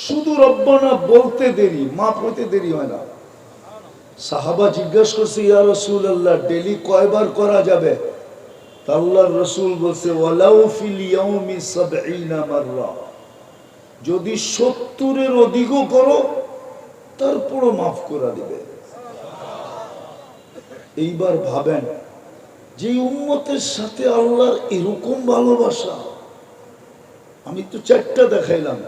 শুধু রব্বানা বলতে দেরি, মাফ হইতে দেরি হয় না। সাহাবা জিজ্ঞাসা করছে, ইয়া রাসূলুল্লাহ, ডেইলি কয়বার করা যাবে? আল্লাহর রাসূল বলছে, ওয়ালাউ ফিল ইয়াউমি ৭০ মাররা, যদি ৭০-এর অধিকও করো তারপরও মাফ করে দিবে। এইবার ভাবেন, যে উম্মতের সাথে আল্লাহর এরকম ভালোবাসা, আমি তো 4টা দেখাইলাম,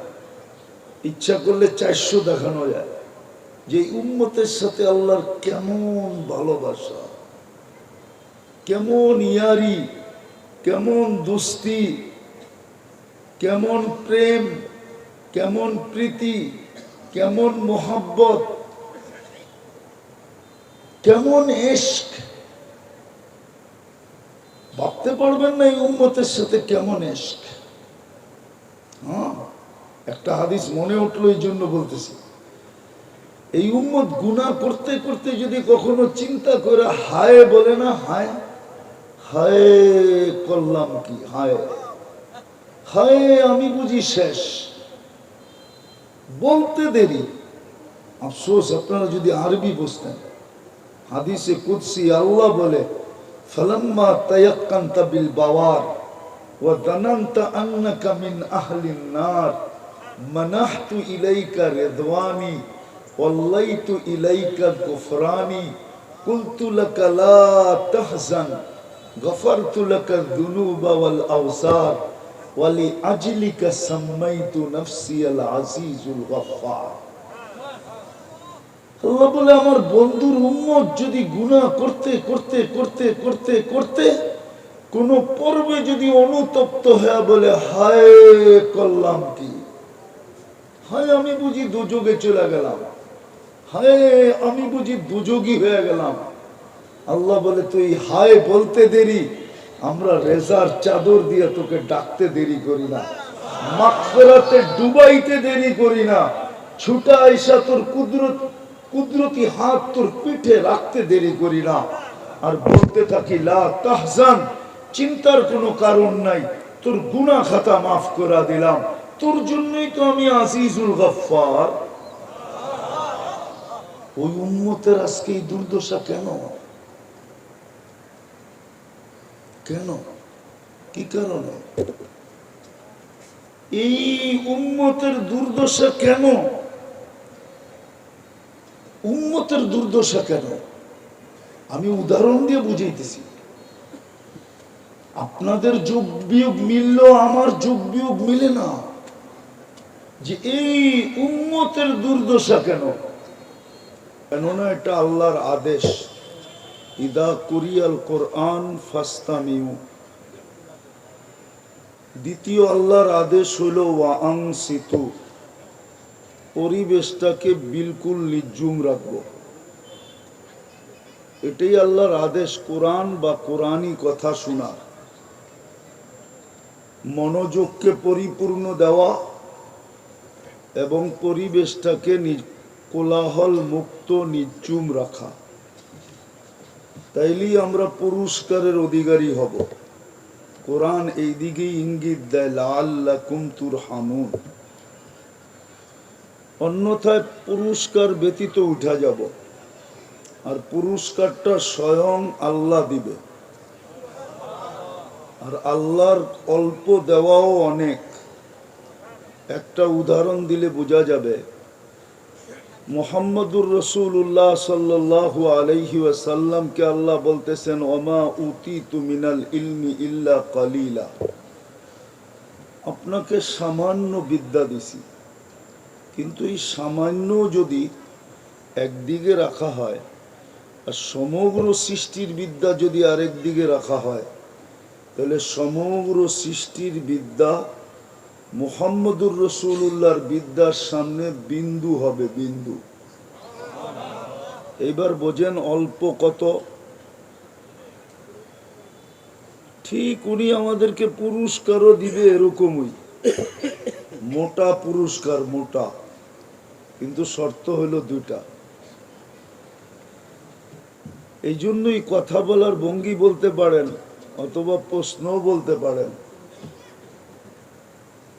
ইচ্ছা করলে 400 দেখানো যায়। যে উম্মতের সাথে আল্লাহর কেমন ভালোবাসা, কেমন ইয়ারি, কেমন দোস্তি, কেমন প্রেম, কেমন প্রীতি, কেমন মোহাব্বত, কেমন ইশক, ভাবতে পারবেন না এই উম্মতের সাথে কেমন ইশক। হ্যাঁ, একটা হাদিস মনে উঠলো, এই জন্য বলতেছি। এই উম্মত গুনাহ করতে করতে যদি কখনো চিন্তা করে হায় বলে না, হায় হায় করলাম কি, হায় হায় আমি বুঝি শেষ, বলতে দেরি। আফসোস, আপনারা যদি আরবি বুঝতেন। হাদিসে কুদসি আল্লাহ বলে, ফালাম্মা তায়াক্কানতা বিল বাওয়ার ওয়া যানানতা আন্নাকা মিন আহলিন নার মানাহতু ইলাইকা রিদওয়ানি ওয়াল্লাইতু ইলাইকা গুফরানি কুলতু লাকা লা তাহজান গফারতু লাকা যুনুবা ওয়াল আওসার ওয়া লিআজলিকা সাম্মাইতু নাফসি আল আজিজুল গফফার। আল্লাহ বলে, আমার বন্ধুর উম্মত যদি গুনাহ করতে করতে করতে করতে করতে কোন পর্বে যদি অনুতপ্ত হয়ে বলে হায় করলাম কি, হায় আমি বুঝি দুযোগে চলে গেলাম, হায় আমি বুঝি দুযোগী হয়ে গেলাম, আল্লাহ বলে, তুই হায় বলতে দেরি, আমরা রেজার চাদর দিয়ে তোকে ডাকতে দেরি করি না, মাগফিরাতে ডুবাইতে দেরি করি না, ছুটা আইসা তোর কুদরতি হাত তোর পিঠে রাখতে দেরি করি না, আর বলতে থাকি লা তাহজান, চিন্তার কোনো কারণ নাই, তোর গুনাহ খাতা মাফ করে দিলাম, তোর জন্যই তো আমি আজিজুল গফফার। ওই উম্মতের আজকে এই দুর্দশা কেন? কেন, কি কারণে এই উম্মতের দুর্দশা কেন? উম্মতের দুর্দশা কেন? আমি উদাহরণ দিয়ে বুঝাইতেছি। আপনাদের যুগ বিয়োগ মিললেও আমার যুগ বিয়োগ মিলে না, যে এই উম্মতের দুর্দশা কেন? কেননা এটা আল্লাহর আদেশ, ইদা কুরিয়াল কোরআন ফাস্তামিউ। দ্বিতীয় আল্লাহর আদেশ হলো ওয়া আনসিতু, পরিবেশটাকে বিলকুল নির্জুম রাখবো। এটাই আল্লাহর আদেশ, কোরআন বা কোরআনী কথা শোনা, মনোযোগকে পরিপূর্ণ দেওয়া এবং পরিবেশটাকে কোলাহল মুক্ত নির্জুম রাখা। তাইলেই আমরা পুরস্কারের অধিকারী হব। কোরআন এই দিকেই ইঙ্গিত দেয়, লাআল্লাকুম তুরহামুন। অন্যথায় পুরস্কার ব্যতীত উঠা যাব, আর পুরস্কারটা স্বয়ং আল্লাহ দিবে, আর আল্লাহর অল্প দেওয়াও অনেক। একটা উদাহরণ দিলে বোঝা যাবে। মুহাম্মদুর রাসূলুল্লাহ সাল্লাল্লাহু আলাইহি ওয়াসাল্লামকে আল্লাহ বলতেছেন, ওমা উতিতু মিনাল ইলমি ইল্লা কালিলা, আপনাকে সামান্য বিদ্যা দিছি, কিন্তু এই সামান্য যদি একদিকে রাখা হয় আর সমগ্র সৃষ্টির বিদ্যা যদি আরেক দিকে রাখা হয়, তাহলে সমগ্র সৃষ্টির বিদ্যা মুহাম্মদুর রাসূলুল্লাহর বিদ্যার সামনে বিন্দু হবে, বিন্দু। এইবার বোঝেন অল্প কত। ঠিক উনি আমাদেরকে পুরস্কারও দিবে এরকমই, মোটা পুরস্কার, মোটা। কিন্তু শর্ত হলো দুইটা। এই জন্যই কথা বলার ভঙ্গি বলতে পারেন, অথবা প্রশ্নও বলতে পারেন।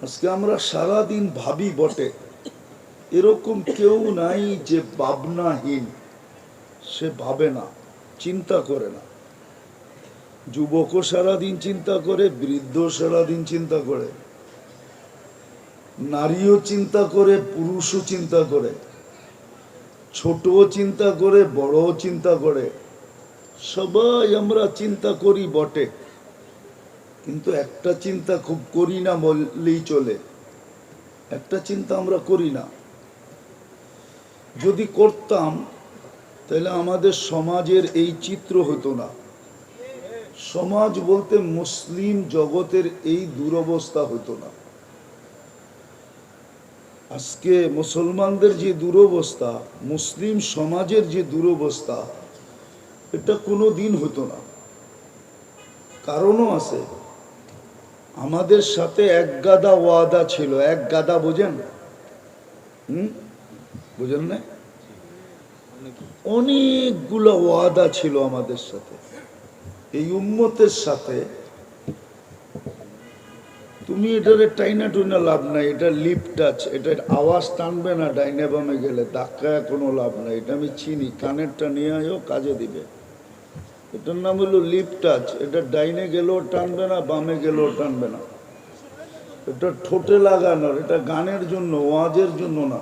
আজকে আমরা সারাদিন ভাবি বটে, এরকম কেউ নাই যে ভাবনাহীন, সে ভাবে না, চিন্তা করে না। যুবকও সারাদিন চিন্তা করে, বৃদ্ধ সারাদিন চিন্তা করে, নারীও চিন্তা করে, পুরুষও চিন্তা করে, ছোটও চিন্তা করে, বড়ও চিন্তা করে। সবাই আমরা চিন্তা করি বটে, কিন্তু একটা চিন্তা খুব করি না বললেই চলে। একটা চিন্তা আমরা করি না। যদি করতাম তাহলে আমাদের সমাজের এই চিত্র হতো না। সমাজ বলতে মুসলিম জগতের এই দুরবস্থা হতো না। আজকে মুসলমানদের যে দুরবস্থা, মুসলিম সমাজের যে দুরবস্থা, এটা কোনো দিন হতো না। কারণও আছে। আমাদের সাথে এক গাদা ওয়াদা ছিল। এক গাদা বোঝেন? বুঝেন না? অনেকগুলো ওয়াদা ছিল আমাদের সাথে, এই উম্মতের সাথে। তুমি এটারে টাইনা টুইনা লাভ নাই, এটা লিপ টাচ, এটার আওয়াজ টানবে না। ডাইনে বামে গেলে ধাক্কায় কোনো লাভ নাই। এটা আমি চিনি, কানেরটা নিয়ে আয়ও, কাজে দিবে। এটার নাম হলো লিপ টাচ। এটা ডাইনে গেলেও টানবে না, বামে গেলেও টানবে না। এটা ঠোঁটে লাগানোর, এটা গানের জন্য, ওয়াজের জন্য না।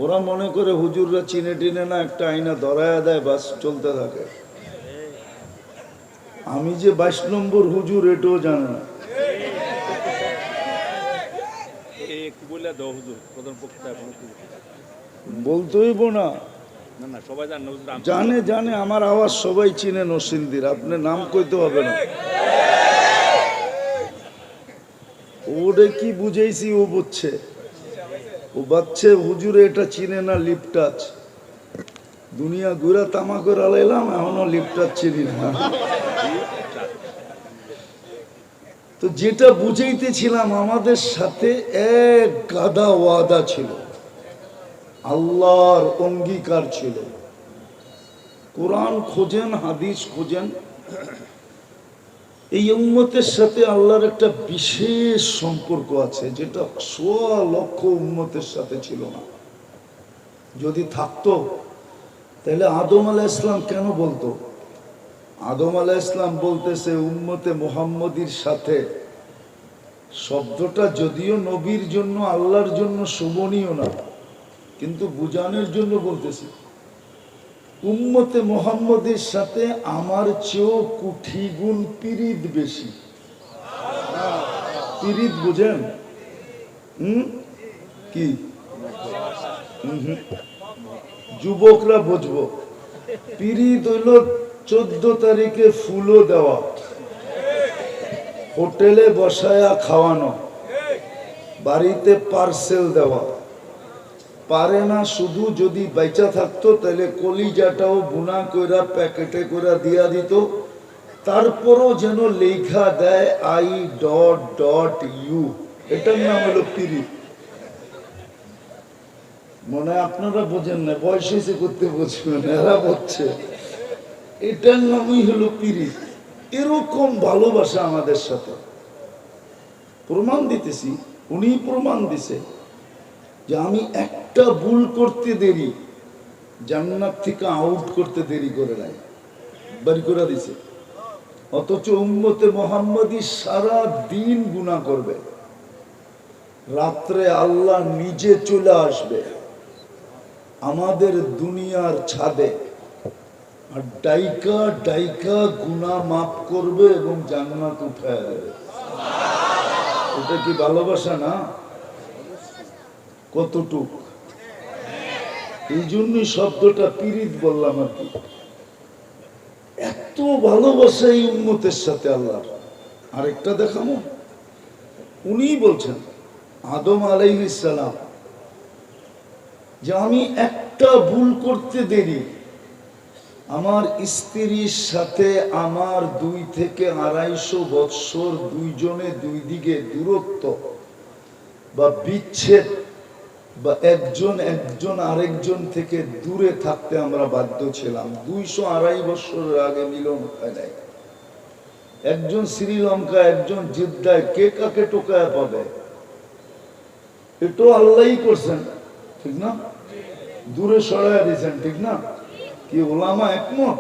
ওরা মনে করে হুজুররা চিনে টিনে না, একটা আয়না ধরায়া দেয়, বাস চলতে থাকে। আমি যে 22 নম্বর হুজুর এটাও জানে না। বলতে হইব না, জানে জানে। আমার আওয়াজ সবাই চিনে নরসিংদীর, আপনি নাম কইতে হবে না। ওরে কি বুঝাইছি, ও বুঝছে, ও বাচ্চে হুজুরে এটা চিনে না, লিপ টাচ। দুনিয়া ঘুরা তামা করে আলাইলাম, এখনো লিপ টাচ চিনি না। তো যেটা বুঝাইতেছিলাম, আমাদের সাথে এক গাদা ওয়াদা ছিল, আল্লাহর অঙ্গীকার ছিল। কোরআন খোঁজেন, হাদিস খোঁজেন, এই উম্মতের সাথে আল্লাহর একটা বিশেষ সম্পর্ক আছে, যেটা 100 লক্ষ উম্মতের সাথে ছিল না। যদি থাকতো তাহলে আদম আলাইহিস সালাম কেন বলতো? আদম আলাইহিস সালাম বলতেছে উম্মতে মুহাম্মদীর সাথে, শব্দটা যদিও নবীর জন্য, আল্লাহর জন্য শোভনীয় না, কিন্তু বুঝানোর জন্য বলতেছি। উম্মতে মুহাম্মদের সাথে আমার চেয়েও কোটি গুণ পিরিত বেশি। পিরিত বুঝেন? কি? যুবকরা বুঝবো। পিরিত হইল 14 তারিখে ফুলও দেওয়া, হোটেলে বসায়া খাওয়ানো, বাড়িতে পার্সেল দেওয়া। পারে না শুধু, যদি বেঁচা থাকতো তাহলে কলিজাটাও বুনা কইরা প্যাকেটে কইরা দিয়া দিত। তারপরও যেন লেখা দেয় I.ইউ। এটার নাম হলো পিরিত। মনে হয় আপনারা বোঝেন না, বয়স হয়েছে করতে বুঝবেন, এরা বুঝছে। এটার নামই হলো পিরিত। এরকম ভালোবাসা আমাদের সাথে। প্রমাণ দিতেছি, উনি প্রমাণ দিছে যে আমি একটা ভুল করতে দেরি, জান্নাত থেকে আউট করতে দেরি করে নাই, বাড়ি করে দিছে। অথচ উম্মতে মুহাম্মদী সারা দিন গুনাহ করবে, রাত্রে আল্লাহ নিজে চলে আসবে আমাদের দুনিয়ার ছাদে, আর ডাইকা ডাইকা গুনাহ মাফ করবে এবং জান্নাত উঠায় দেবে। এটা কি ভালোবাসা না? কতটুক? এই জন্যই শব্দটা পিরিত বললাম আর কি। এত ভালোবাসা এই উম্মতের সাথে আল্লাহর। আরেকটা দেখাবো, উনি বলছেন আদম আলাইহিস সালাম, যে আমি একটা ভুল করতে দেরি, আমার স্ত্রীর সাথে আমার 2 থেকে 250 বৎসর দুইজনে দুই দিকে দূরত্ব বা বিচ্ছেদ, বা একজন একজন আরেকজন থেকে দূরে থাকতে আমরা বাধ্য ছিলাম। 200-250 বছরের আগে মিলন হয় নাই। একজন শ্রীলঙ্কা, একজন জিদ্দায়, কে কাকে টোকায় পাবে? এটাও আল্লাহই করছেন। ঠিক না? দূরে সরাইয়া দিয়েছেন, ঠিক না? কি ওলামা একমত?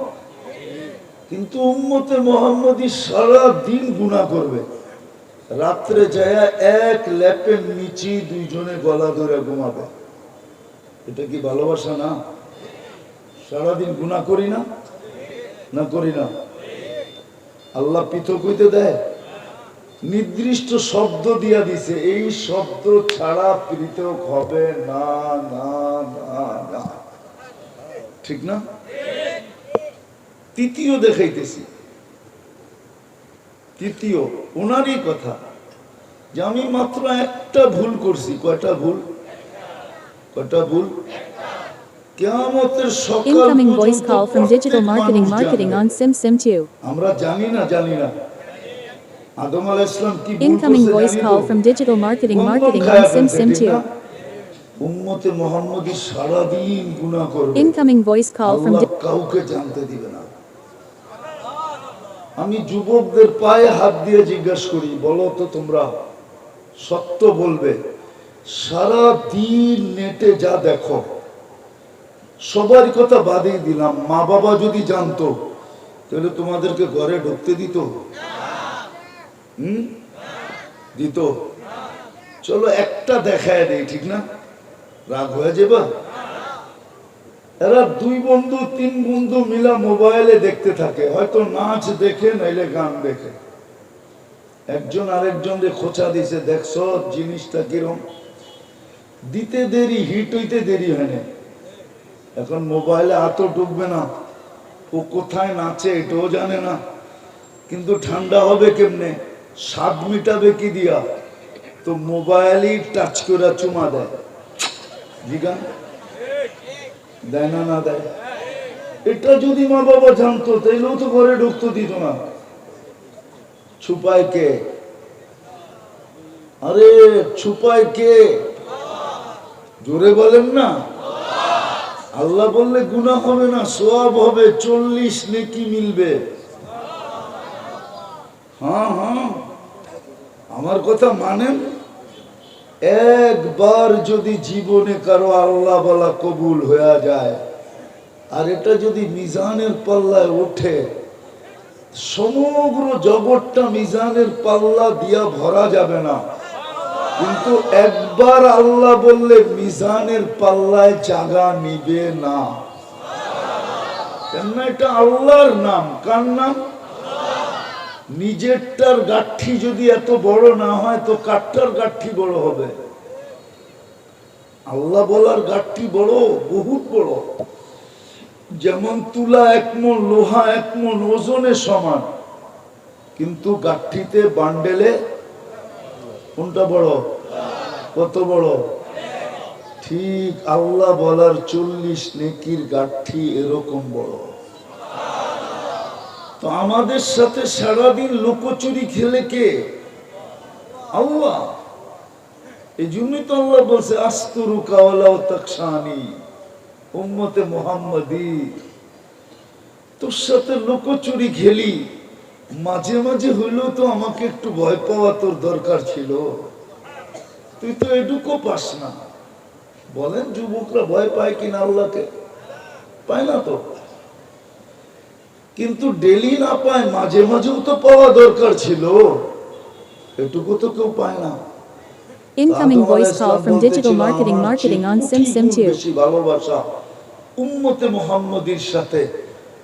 কিন্তু উম্মতে মুহাম্মদী সারা দিন গুনাহ করবে, রাত্রে যায় এক ল্যাপের নিচে দুইজনে গলা ধরে ঘুমাবে। এটা কি ভালোবাসা না? সারাদিন গুনাহ করি না? না করি না? আল্লাহ পৃথক হইতে দেয়? নির্দিষ্ট শব্দ দিয়া দিছে, এই শব্দ ছাড়া পৃথক হবে না, না, না, না। ঠিক না? তৃতীয় দেখাইতেছি, তৃতীয় ওনারই কথা, যে আমি মাত্র একটা ভুল করছি। কয়টা ভুল? কয়টা ভুল? কিয়ামতের সকাল Incoming voice পর্যন্ত call from Digital প্রত্যেক Marketing মানুষ Marketing জানবে। on SimSim2. আমরা জানি না, জানি না আদম আলাইহিস সালাম কি ভুল Incoming করছে voice জানি call তো? from Digital Marketing গম গম Marketing on খায়া ফেলছে, ঠিক SimSim2. না? উম্মতে মুহাম্মদী সারাদিন গুনাহ করবে, Incoming voice call from আল্লাহ কাউকে জানতে দিবে না। আমি যুবকদের পায়ে হাত দিয়ে জিজ্ঞাসা করি, বলো তো তোমরা সত্য বলবে, সারা দিন নেটে যা দেখো, সবার কথা বাদই দিলাম, মা বাবা যদি জানতো তাহলে তোমাদেরকে ঘরে ঢুকতে দিত? দিত? চলো একটা দেখায় দেই, ঠিক না? রাগ হয়ে যাবা? এরা দুই বন্ধু তিন বন্ধু মিলা মোবাইলে দেখতে থাকে, হয়তো নাচ দেখে নাইলে গান দেখে। একজন আরেকজনকে খোঁচা দিছে, দেখছো জিনিসটা কিরম? দিতে দেরি, হিট হইতে দেরি হয় না। এখন মোবাইলে এত ডুববে না, ও কোথায় নাচে এটাও জানে না, কিন্তু ঠান্ডা হবে কেমনে, স্বাদ মিটাবে কি দিয়া? তো মোবাইলই টাচ করে চুমা দেয়। জিগান দেয় না? না দেয়? এটা যদি মা বাবা জানতো তাইলেও তো ঘরে ঢুকতে দিত না। ছুপায় কে? আরে ছুপায় কে? জোরে বলেন না। আল্লাহ বললে গুনাহ হবে না, সওয়াব হবে, 40 নেকি মিলবে। হ্যাঁ হ্যাঁ, আমার কথা মানেন? একবার যদি জীবনে কারো আল্লাহ বলা কবুল হয়ে যায়, আর এটা যদি মিজানের পাল্লায় ওঠে, সমগ্র জগৎটা মিজানের পাল্লা দিয়া ভরা যাবে না, কিন্তু একবার আল্লাহ বললে মিজানের পাল্লায় জায়গা নিবে না। কেননা এটা আল্লাহর নাম। কার নাম? নিজেরটার গাঠি যদি এত বড় না হয় তো কাঠটার গাঠি বড় হবে? আল্লাহ বলার গাঠি বড়, বহুত বড়। যেমন তুলা 1 মণ, লোহা 1 মণ ওজনে সমান, কিন্তু গাঠিতে বান্ডেলে কোনটা বড়? কত বড়? ঠিক আল্লাহ বলার 40 নেকির গাঠি এরকম বড়। তো আমাদের সাথে সারাদিন লুকোচুরি খেলে কে? আল্লাহ। এই জন্যই তো আল্লাহ বলছে আস্তুরুকা ওয়ালাউ তাকশানি, উম্মতে মুহাম্মাদি তোর সাথে লুকোচুরি খেলি, মাঝে মাঝে হইলেও তো আমাকে একটু ভয় পাওয়া তোর দরকার ছিল, তুই তো এটুকু পাস না। বলেন যুবকরা ভয় পায় কিনা আল্লাহকে? পায় না তো। কিন্তু ডেলি না পায়, মাঝে মাঝেও তো পাওয়া দরকার ছিল, এটুকু তো কেউ পায় না। Incoming voice call from Digital Marketing Marketing on SimSim2. বেশি ভালোবাসা উম্মতে মুহাম্মদীর সাথে।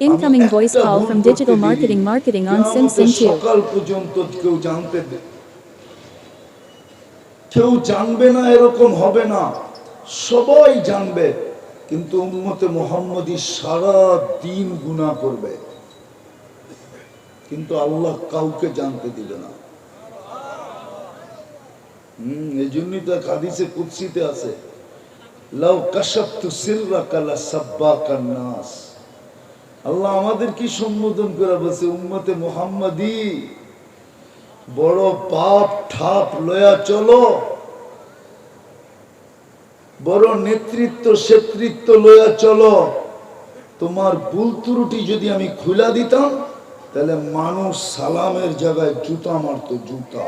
Incoming voice call from Digital Marketing Marketing on SimSim2. সকাল পর্যন্ত কেউ জানতে দে, কেউ জানবে না এরকম হবে না, সবাই জানবে, কিন্তু উম্মতে মুহাম্মদী সারা দিন গুনাহ করবে, কিন্তু আল্লাহ কাউকে জানতে দিবে না। এই জন্যই তো হাদিসে কুদসিতে আছে, লাউ কাশাফতু সিররাকা লাসাব্বাকান নাস। আল্লাহ আমাদের কি সম্বোধন করে বলছে, উম্মতে মুহাম্মদী বড় পাপ ঠাপ লয়া চলো, বড় নেতৃত্ব সেতৃত্ব লয়া চলো, তোমার ভুল ত্রুটি যদি আমি খুলা দিতাম তাহলে মানুষ সালামের জায়গায় জুতা মারতো, জুতা।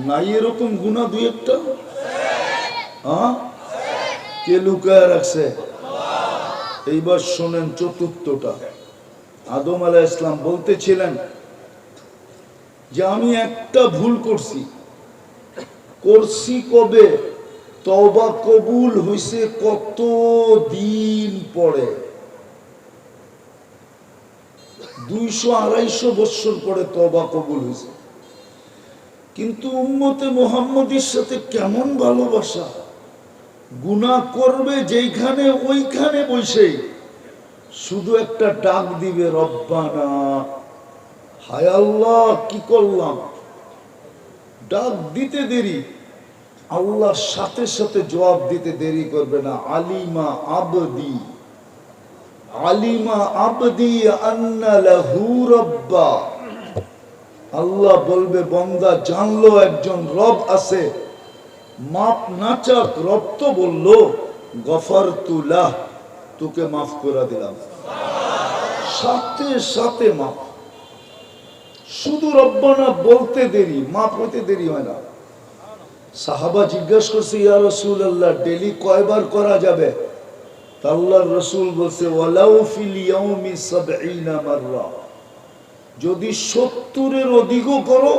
নাই এরকম গুনাহ দুই একটা? হ্যাঁ, কে লুকায় রাখছে? এইবার শোনেন চতুর্থটা। আদম আলাইহিস সালাম বলতেছিলেন যে আমি একটা ভুল করছি। কবে? তওবা কবুল হইছে কত দিন পরে, 200-250 বছর পরে তওবা কবুল হয়েছে। কিন্তু উম্মতে মুহাম্মদীর সাথে কেমন ভালোবাসা! গুনাহ করবে যেইখানে ওইখানে বসেই শুধু একটা ডাক দিবে, রব্বানা। হায় আল্লাহ, কি করলাম! ডাক দিতে দেরি, আল্লাহ সাথে সাথে জবাব দিতে দেরি করবে না। আলিমা আবদি, আলিমা আবদি আন্না লাহু রাব্বা। আল্লাহ বলবে, বান্দা জানলো একজন রব আছে, মাপ না চাক, রব তো বললো গফারতু লাহ, তোকে মাফ করে দিলাম। সাথে সাথে মাফ। শুধু রব্বানা বলতে দেরি, মাফ হইতে দেরি হয় না। সাহাবা জিজ্ঞাসা করছে, ইয়া রাসূলুল্লাহ, ডেইলি কয়বার করা যাবে? আল্লাহর রাসূল বলছে, ওয়ালাউ ফিল ইয়াউমি ৭০ মাররা, যদি ৭০-এর অধিকও করো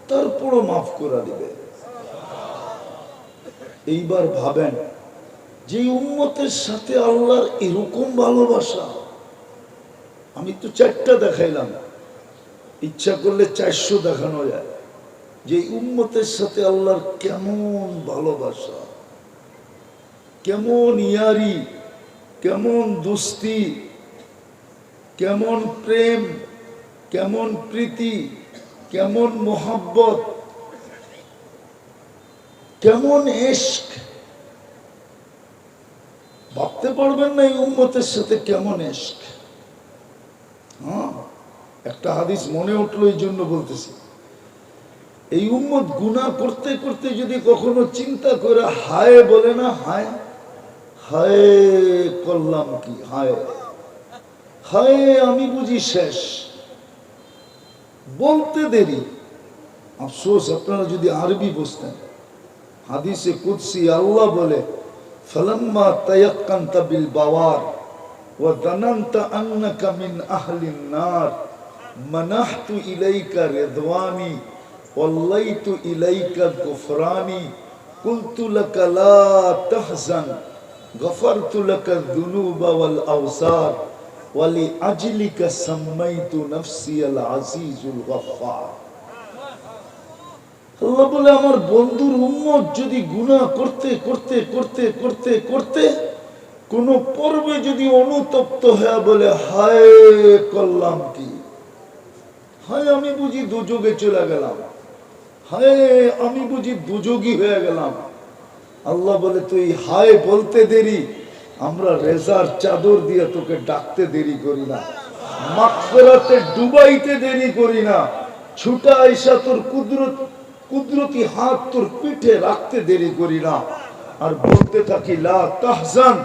তারপরও মাফ করে দিবে। এইবার ভাবেন, যে উম্মতের সাথে আল্লাহর এরকম ভালোবাসা। আমি তো 4টা দেখাইলাম, ইচ্ছা করলে 400 দেখানো যায়। যে উম্মতের সাথে আল্লাহর কেমন ভালোবাসা, কেমন ইয়ারি, কেমন দোস্তি, কেমন প্রেম, কেমন প্রীতি, কেমন মোহাব্বত, কেমন ইশক। ভাবতে পারবেন না এই উম্মতের সাথে কেমন ইশক। একটা হাদিস মনে উঠলো, এই জন্য বলতেছি। এই উম্মত গুনাহ করতে করতে যদি কখনো চিন্তা করে হায় বলে না, হায় হায় করলাম কি, হায় হায় আমি বুঝি শেষ, বলতে দেরি। আফসোস, আপনারা যদি আরবি বুঝতেন। হাদিসে কুদসি আল্লাহ বলে, ফালাম্মা তায়াক্কানতা বিল বাওয়ার ওয়া যানানতা আন্নাকা মিন আহলিন নার মানাহতু ইলাইকা রিদওয়ানি ওয়াল্লাইতু ইলাইকা গুফরানি কুলতু লাকা লা তাহজান গফারতু লাকা যুনুবা ওয়াল আওসার ওয়ালি আজলিকা সাম্মাইতু নাফসি আল আজিজুল গফফার। আল্লাহ বলে, আমার বন্ধুর উম্মত যদি গুনাহ করতে করতে করতে করতে করতে কোন পর্বে যদি অনুতপ্ত হয়ে বলে হায় করলাম কি, হায় আমি বুঝি দুযোগে চলে গেলাম, হায় আমি বুঝি দুযোগী হয়ে গেলাম। আল্লাহ বলে, তুই হায় বলতে দেরি, আমরা রেজার চাদর দিয়ে তোকে ডাকতে দেরি করি না, মাগফিরাতে ডুবাইতে দেরি করি না, ছুটা আইসা তোর কুদরতি হাত তোর পিঠে রাখতে দেরি করি না। আর বলতে থাকি, লা তাহজান,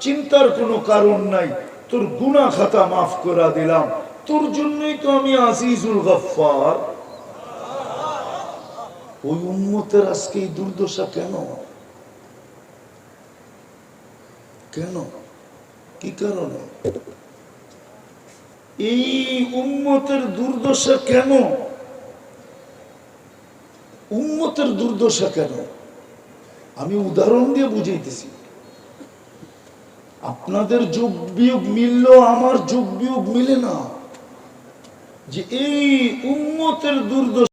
চিন্তার কোনো কারণ নাই, তোর গুনাহ খাতা মাফ করে দিলাম, তোর জন্যই তো আমি আজিজুল গফফার। ওই উম্মতের আজকে এই দুর্দশা কেন? কেন? কি কারণে এই উম্মতের দুর্দশা কেন? উম্মতের দুর্দশা কেন? আমি উদাহরণ দিয়ে বুঝাইতেছি। আপনাদের যোগ বিয়োগ মিললেও আমার যোগ বিয়োগ মিলে না। যে এই উম্মতের দুর্দশা